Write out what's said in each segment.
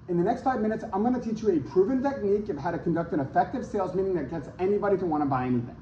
In the next 5 minutes, I'm gonna teach you a proven technique of how to conduct an effective sales meeting that gets anybody to wanna buy anything.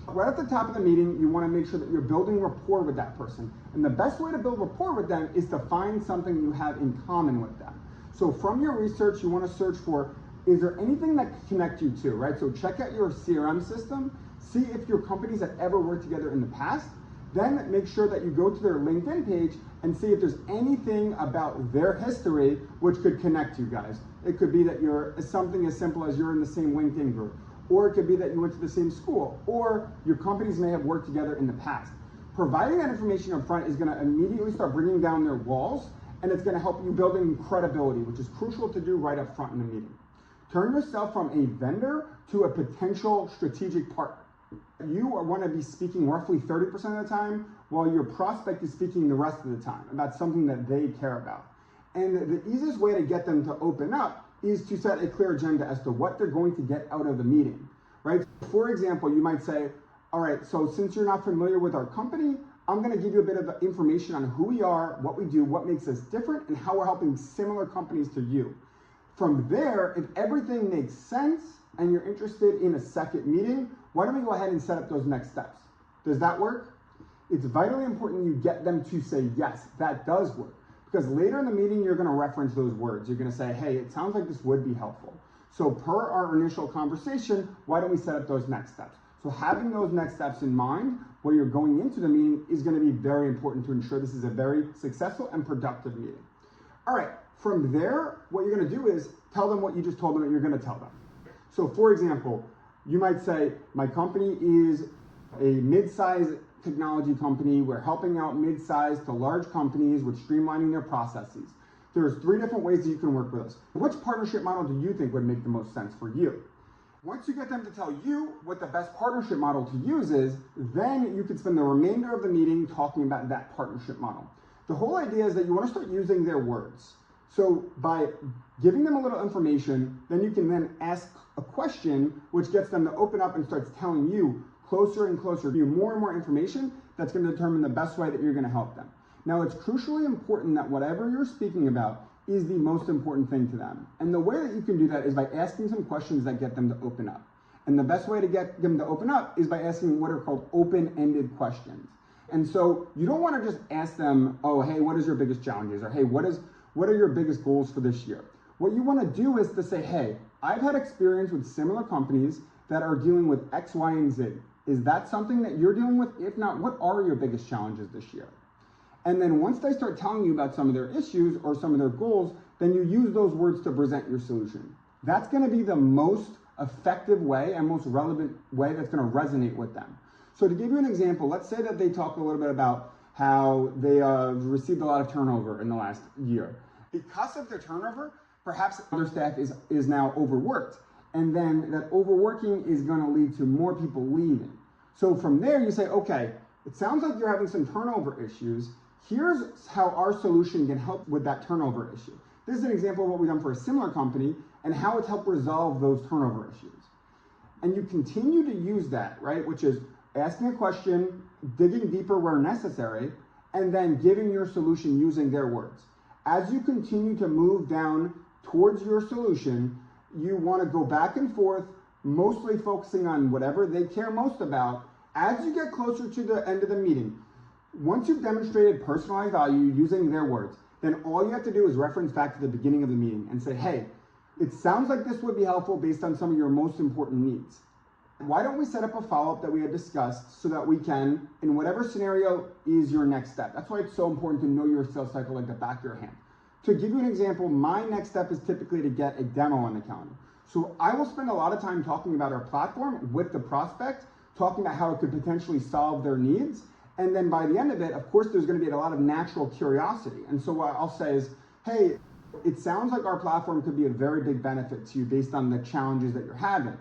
Right at the top of the meeting, you wanna make sure that you're building rapport with that person. And the best way to build rapport with them is to find something you have in common with them. So from your research, you wanna search for, is there anything that can connect you to, right? So check out your CRM system, see if your companies have ever worked together in the past, then make sure that you go to their LinkedIn page and see if there's anything about their history which could connect you guys. It could be that you're something as simple as you're in the same LinkedIn group, or it could be that you went to the same school, or your companies may have worked together in the past. Providing that information up front is gonna immediately start bringing down their walls, and it's gonna help you building credibility, which is crucial to do right up front in the meeting. Turn yourself from a vendor to a potential strategic partner. You want to be speaking roughly 30% of the time, while your prospect is speaking the rest of the time about something that they care about. And the easiest way to get them to open up is to set a clear agenda as to what they're going to get out of the meeting, right? For example, you might say, all right, so since you're not familiar with our company, I'm going to give you a bit of information on who we are, what we do, what makes us different, and how we're helping similar companies to you. From there, if everything makes sense and you're interested in a second meeting, why don't we go ahead and set up those next steps? Does that work? It's vitally important you get them to say, yes, that does work. Because later in the meeting, you're gonna reference those words. You're gonna say, hey, it sounds like this would be helpful. So per our initial conversation, why don't we set up those next steps? So having those next steps in mind while you're going into the meeting is gonna be very important to ensure this is a very successful and productive meeting. All right, from there, what you're gonna do is tell them what you just told them that you're gonna tell them. So for example, you might say, my company is a mid-sized technology company. We're helping out mid-sized to large companies with streamlining their processes. There's 3 different ways that you can work with us. Which partnership model do you think would make the most sense for you? Once you get them to tell you what the best partnership model to use is, then you can spend the remainder of the meeting talking about that partnership model. The whole idea is that you want to start using their words. So by giving them a little information, then you can then ask a question which gets them to open up and starts telling you closer and closer to you more and more information that's going to determine the best way that you're going to help them. Now, it's crucially important that whatever you're speaking about is the most important thing to them. And the way that you can do that is by asking some questions that get them to open up. And the best way to get them to open up is by asking what are called open-ended questions. And so you don't want to just ask them, oh, hey, what is your biggest challenges? Or hey, what are your biggest goals for this year? What you want to do is to say, hey, I've had experience with similar companies that are dealing with X, Y, and Z. Is that something that you're dealing with? If not, what are your biggest challenges this year? And then once they start telling you about some of their issues or some of their goals, then you use those words to present your solution. That's going to be the most effective way and most relevant way that's going to resonate with them. So to give you an example, let's say that they talk a little bit about how they received a lot of turnover in the last year. Because of their turnover, perhaps their staff is now overworked. And then that overworking is going to lead to more people leaving. So from there you say, okay, it sounds like you're having some turnover issues. Here's how our solution can help with that turnover issue. This is an example of what we've done for a similar company and how it's helped resolve those turnover issues. And you continue to use that, right? Which is asking a question, digging deeper where necessary, and then giving your solution using their words. As you continue to move down towards your solution, you want to go back and forth, mostly focusing on whatever they care most about. As you get closer to the end of the meeting, once you've demonstrated personalized value using their words, then all you have to do is reference back to the beginning of the meeting and say, hey, it sounds like this would be helpful based on some of your most important needs. Why don't we set up a follow-up that we had discussed so that we can, in whatever scenario is your next step. That's why it's so important to know your sales cycle like the back of your hand. To give you an example, my next step is typically to get a demo on the calendar. So I will spend a lot of time talking about our platform with the prospect, talking about how it could potentially solve their needs. And then by the end of it, of course, there's going to be a lot of natural curiosity. And so what I'll say is, hey, it sounds like our platform could be a very big benefit to you based on the challenges that you're having.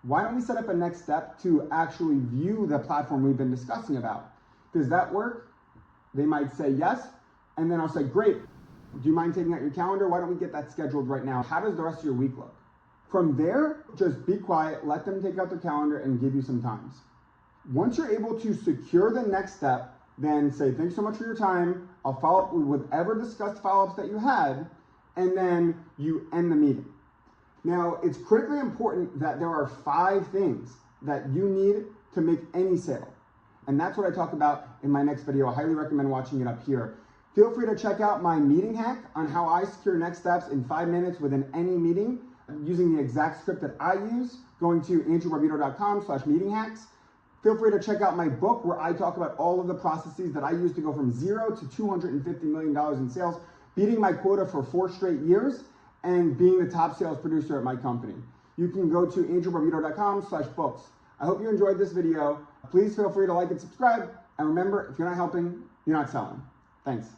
Why don't we set up a next step to actually view the platform we've been discussing about? Does that work? They might say yes. And then I'll say, great. Do you mind taking out your calendar? Why don't we get that scheduled right now? How does the rest of your week look? From there, just be quiet, let them take out their calendar and give you some times. Once you're able to secure the next step, then say, thanks so much for your time. I'll follow up with whatever discussed follow-ups that you had. and then you end the meeting. Now, it's critically important that there are 5 things that you need to make any sale. And that's what I talk about in my next video. I highly recommend watching it up here. Feel free to check out my meeting hack on how I secure next steps in 5 minutes within any meeting using the exact script that I use, going to andrewbarbuto.com/meeting hacks. Feel free to check out my book where I talk about all of the processes that I use to go from 0 to $250 million in sales, beating my quota for 4 straight years, and being the top sales producer at my company. You can go to andrewbarbuto.com/books. I hope you enjoyed this video. Please feel free to like and subscribe. And remember, if you're not helping, you're not selling. Thanks.